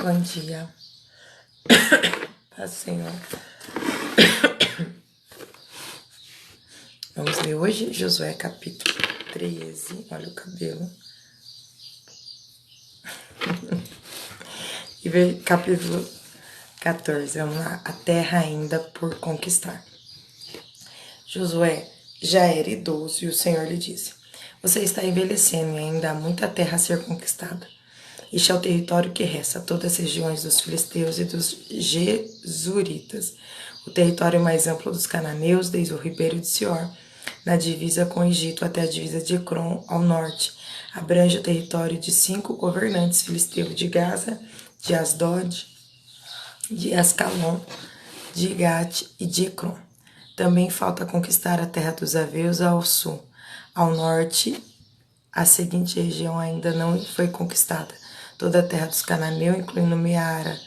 Bom dia, Paz do Senhor. Vamos ler hoje Josué capítulo 13. Olha o cabelo. E ver capítulo 14. Vamos lá. A terra ainda por conquistar. Josué já era idoso e o Senhor lhe disse: Você está envelhecendo e ainda há muita terra a ser conquistada. Este é o território que resta, todas as regiões dos filisteus e dos jesuritas, o território mais amplo dos cananeus, desde o ribeiro de Sior, na divisa com o Egito até a divisa de Ecrom, ao norte. Abrange o território de 5 governantes filisteus de Gaza, de Asdod, de Ascalon, de Gate e de Ecrom. Também falta conquistar a terra dos Aveus ao sul. Ao norte, a seguinte região ainda não foi conquistada: toda a terra dos cananeus, incluindo Meara,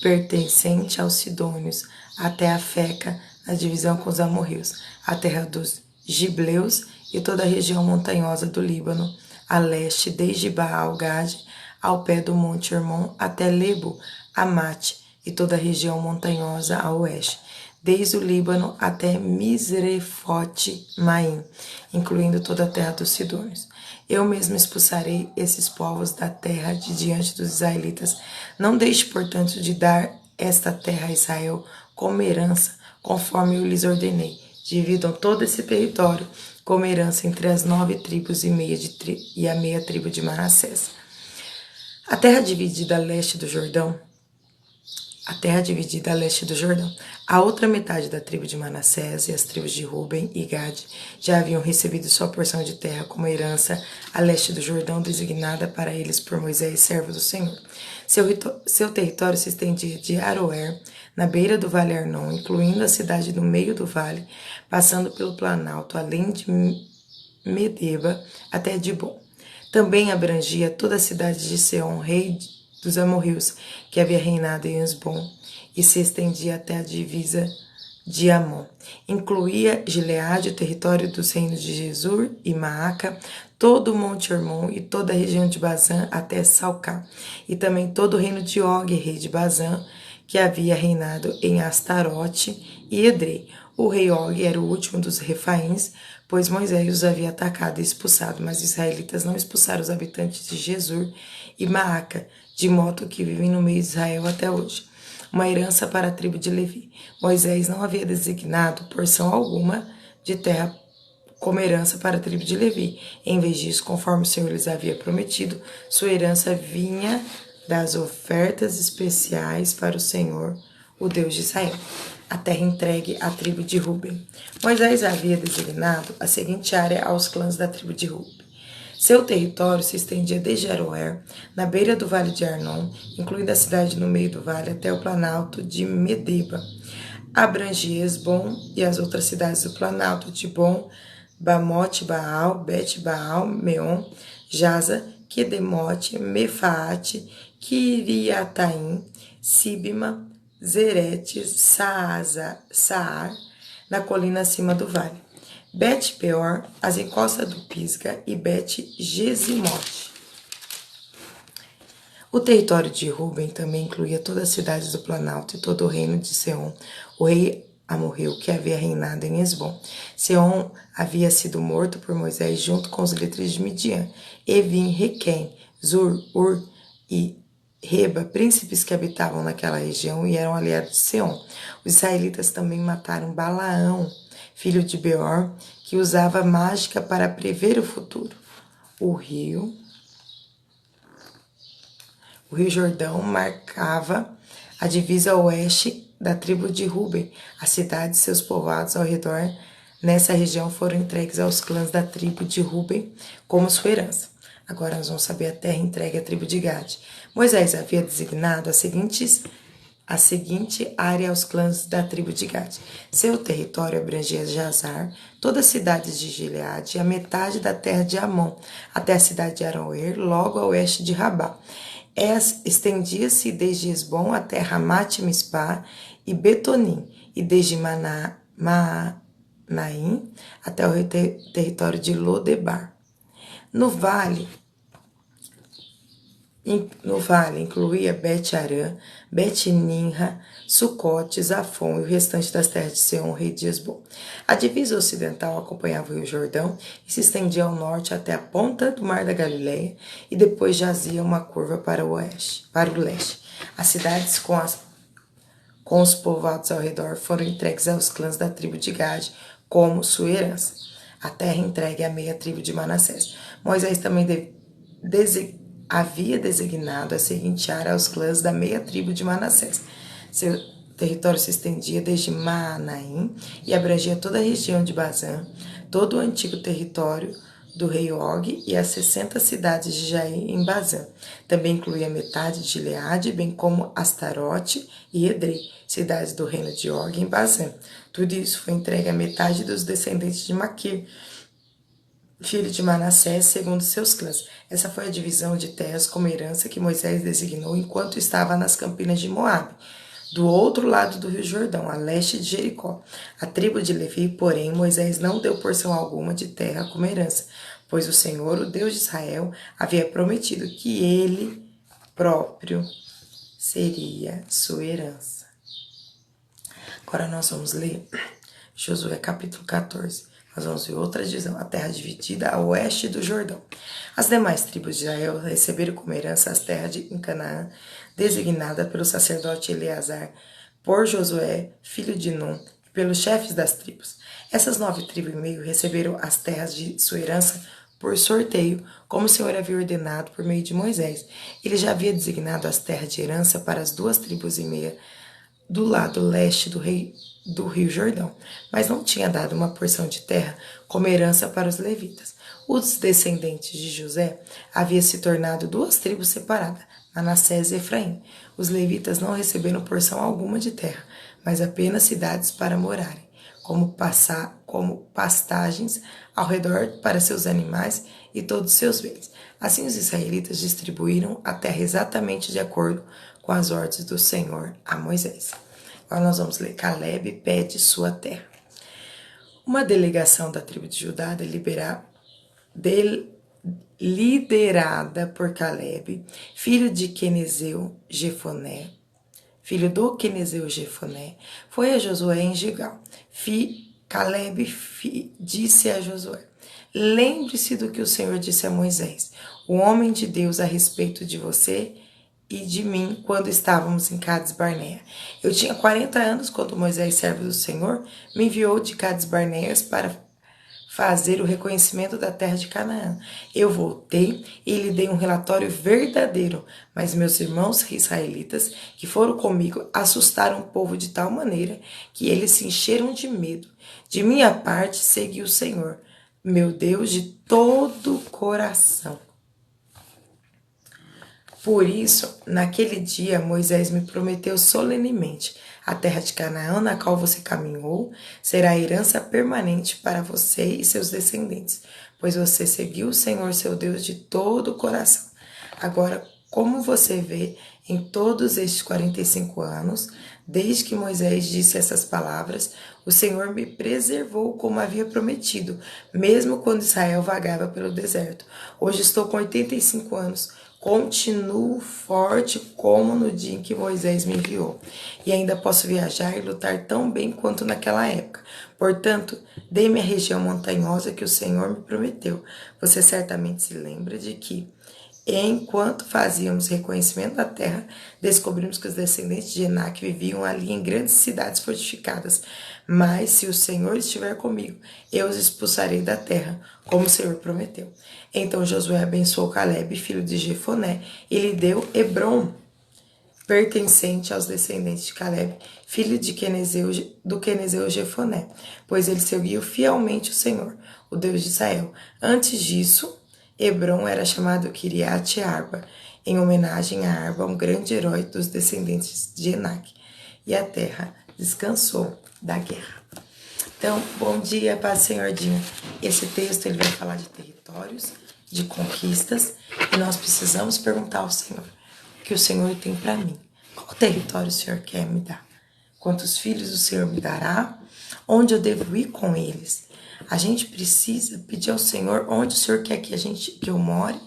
pertencente aos sidônios, até a Feca, na divisão com os amorreus, a terra dos gibleus e toda a região montanhosa do Líbano, a leste, desde Baal-Gade, ao pé do monte Hermon, até Lebo, Amate, e toda a região montanhosa a oeste, desde o Líbano até Misrefote-Maim, incluindo toda a terra dos sidônios. Eu mesmo expulsarei esses povos da terra de diante dos israelitas. Não deixe, portanto, de dar esta terra a Israel como herança, conforme eu lhes ordenei. Dividam todo esse território como herança entre as 9 tribos e a meia tribo de Manassés. A terra dividida a leste do Jordão, a outra metade da tribo de Manassés e as tribos de Ruben e Gade já haviam recebido sua porção de terra como herança a leste do Jordão, designada para eles por Moisés, servo do Senhor. Seu território se estendia de Aroer, na beira do vale Arnon, incluindo a cidade no meio do vale, passando pelo planalto, além de Medeba, até Dibon. Também abrangia toda a cidade de Seom, rei dos amorreus, que havia reinado em Esbom, e se estendia até a divisa de Amon. Incluía Gileade, o território dos reinos de Jesur e Maaca, todo o monte Hermon e toda a região de Bazã até Salcá, e também todo o reino de Og, rei de Bazã, que havia reinado em Astarote e Edrei. O rei Og era o último dos Refaíns, pois Moisés os havia atacado e expulsado, mas os israelitas não expulsaram os habitantes de Jesur e Maaca, de modo que vivem no meio de Israel até hoje. Uma herança para a tribo de Levi. Moisés não havia designado porção alguma de terra como herança para a tribo de Levi. Em vez disso, conforme o Senhor lhes havia prometido, sua herança vinha das ofertas especiais para o Senhor, o Deus de Israel. A terra entregue à tribo de Ruben. Moisés havia designado a seguinte área aos clãs da tribo de Ruben. Seu território se estendia desde Aroer, na beira do vale de Arnon, incluindo a cidade no meio do vale, até o planalto de Medeba. Abrangia Esbom e as outras cidades do planalto, Dibon, Bamote, Baal, Bet-Baal, Meon, Jaza, Quedemote, Mefaate, Kiriataim, Sibma, Zeretes, Saar, na colina acima do vale. Bet-Peor, as encostas do Pisga e Bet-Gesimote. O território de Ruben também incluía todas as cidades do Planalto e todo o reino de Seom, o rei amorreu que havia reinado em Esbom. Seom havia sido morto por Moisés junto com os líderes de Midian, Evim, Requem, Zur, Ur e Reba, príncipes que habitavam naquela região e eram aliados de Seom. Os israelitas também mataram Balaão, filho de Beor, que usava mágica para prever o futuro. O rio Jordão marcava a divisa oeste da tribo de Ruben. As cidades e seus povoados ao redor nessa região foram entregues aos clãs da tribo de Ruben como sua herança. Agora nós vamos saber a terra entregue à tribo de Gade. Moisés havia designado a seguinte área aos clãs da tribo de Gade. Seu território abrangia Jazar, todas as cidades de Gileade e a metade da terra de Amon, até a cidade de Aroer, logo a oeste de Rabá. Estendia-se desde Esbom até Ramat-Mispá e Betonim, e desde Manaim até o território de Lodebar. No vale No vale incluía Bet-Arã, Bet-Nimra, Sucote, Zafon e o restante das terras de Seom, rei de Hesbom. A divisa ocidental acompanhava o rio Jordão e se estendia ao norte até a ponta do mar da Galileia e depois jazia uma curva para o leste. As cidades com os povoados ao redor foram entregues aos clãs da tribo de Gade como sua herança. A terra entregue à meia tribo de Manassés. Moisés também havia designado a seguinte área aos clãs da meia tribo de Manassés. Seu território se estendia desde Maanaim e abrangia toda a região de Bazã, todo o antigo território do rei Og e as 60 cidades de Jair em Bazã. Também incluía metade de Gileade, bem como Astarote e Edrei, cidades do reino de Og em Bazã. Tudo isso foi entregue à metade dos descendentes de Maquir, filho de Manassés, segundo seus clãs. Essa foi a divisão de terras como herança que Moisés designou enquanto estava nas campinas de Moabe, do outro lado do rio Jordão, a leste de Jericó. A tribo de Levi, porém, Moisés não deu porção alguma de terra como herança, pois o Senhor, o Deus de Israel, havia prometido que ele próprio seria sua herança. Agora nós vamos ler Josué capítulo 14. Nós vamos ver outra divisão, a terra dividida a oeste do Jordão. As demais tribos de Israel receberam como herança as terras em Canaã, designada pelo sacerdote Eleazar, por Josué, filho de Nun, e pelos chefes das tribos. Essas 9 tribos e meio receberam as terras de sua herança por sorteio, como o Senhor havia ordenado por meio de Moisés. Ele já havia designado as terras de herança para as 2 tribos e meia do lado leste do rio Jordão, mas não tinha dado uma porção de terra como herança para os levitas. Os descendentes de José haviam se tornado 2 tribos separadas, Manassés e Efraim. Os levitas não receberam porção alguma de terra, mas apenas cidades para morarem, como pastagens ao redor para seus animais e todos seus bens. Assim os israelitas distribuíram a terra exatamente de acordo com as ordens do Senhor a Moisés. Agora nós vamos ler Caleb pede sua terra. Uma delegação da tribo de Judá liderada por Caleb, filho do Quenezeu Jefoné, foi a Josué em Gilgal. Caleb disse a Josué: lembre-se do que o Senhor disse a Moisés, o homem de Deus, a respeito de você e de mim quando estávamos em Cades Barnea. Eu tinha 40 anos quando Moisés, servo do Senhor, me enviou de Cades Barneas para fazer o reconhecimento da terra de Canaã. Eu voltei e lhe dei um relatório verdadeiro, mas meus irmãos israelitas que foram comigo assustaram o povo de tal maneira que eles se encheram de medo. De minha parte, segui o Senhor, meu Deus, de todo o coração. Por isso, naquele dia, Moisés me prometeu solenemente: a terra de Canaã, na qual você caminhou, será herança permanente para você e seus descendentes, pois você seguiu o Senhor, seu Deus, de todo o coração. Agora, como você vê, em todos estes 45 anos, desde que Moisés disse essas palavras, o Senhor me preservou como havia prometido, mesmo quando Israel vagava pelo deserto. Hoje estou com 85 anos. Continuo forte como no dia em que Moisés me enviou, e ainda posso viajar e lutar tão bem quanto naquela época. Portanto, dê-me a região montanhosa que o Senhor me prometeu. Você certamente se lembra de que, enquanto fazíamos reconhecimento da terra, descobrimos que os descendentes de Enac viviam ali em grandes cidades fortificadas. Mas se o Senhor estiver comigo, eu os expulsarei da terra, como o Senhor prometeu. Então Josué abençoou Caleb, filho de Jefoné, e lhe deu Hebrom, pertencente aos descendentes de Caleb, filho do Quenezeu Jefoné, pois ele seguiu fielmente o Senhor, o Deus de Israel. Antes disso, Hebrom era chamado Kiriat Arba, em homenagem a Arba, um grande herói dos descendentes de Enac. E a terra descansou da guerra. Então, bom dia, paz, Senhordinho. Esse texto ele vai falar de territórios, de conquistas, e nós precisamos perguntar ao Senhor o que o Senhor tem para mim. Qual território o Senhor quer me dar? Quantos filhos o Senhor me dará? Onde eu devo ir com eles? A gente precisa pedir ao Senhor onde o Senhor quer que eu more,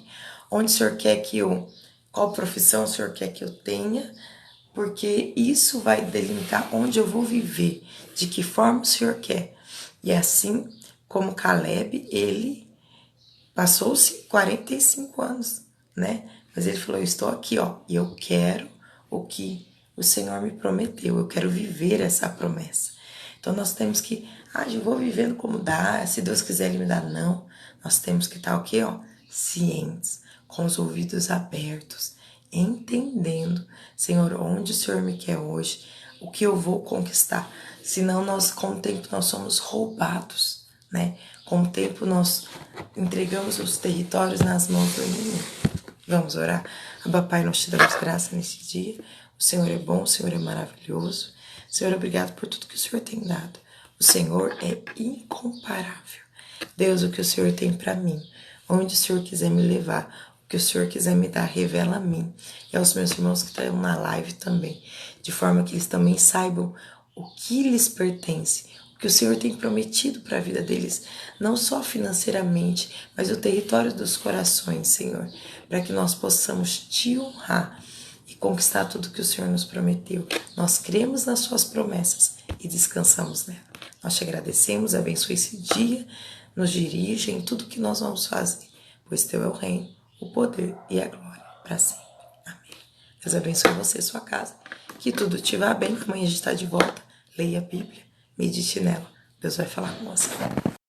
onde o Senhor quer que eu qual profissão o Senhor quer que eu tenha, porque isso vai delimitar onde eu vou viver, de que forma o Senhor quer. E assim como Caleb, ele passou-se 45 anos, né? Mas ele falou, eu estou aqui, ó, e eu quero o que o Senhor me prometeu, eu quero viver essa promessa. Então nós temos que, eu vou vivendo como dá, se Deus quiser Ele me dá, não. Nós temos que estar o quê, ó? Cientes, com os ouvidos abertos, entendendo, Senhor, onde o Senhor me quer hoje, o que eu vou conquistar. Senão nós, com o tempo, nós somos roubados, né? Com o tempo nós entregamos os territórios nas mãos do inimigo. Vamos orar? Abba, Pai, nós te damos graça nesse dia. O Senhor é bom, o Senhor é maravilhoso. Senhor, obrigado por tudo que o Senhor tem dado. O Senhor é incomparável. Deus, o que o Senhor tem para mim, onde o Senhor quiser me levar, o que o Senhor quiser me dar, revela a mim e aos meus irmãos que estão na live também, de forma que eles também saibam o que lhes pertence, o que o Senhor tem prometido para a vida deles, não só financeiramente, mas o território dos corações, Senhor, para que nós possamos te honrar e conquistar tudo que o Senhor nos prometeu. Nós cremos nas suas promessas e descansamos nela. Nós te agradecemos, abençoe esse dia, nos dirige em tudo que nós vamos fazer, pois teu é o reino, o poder e a glória para sempre. Amém. Deus abençoe você e sua casa. Que tudo te vá bem. Amanhã a gente está de volta. Leia a Bíblia, medite nela. Deus vai falar com você.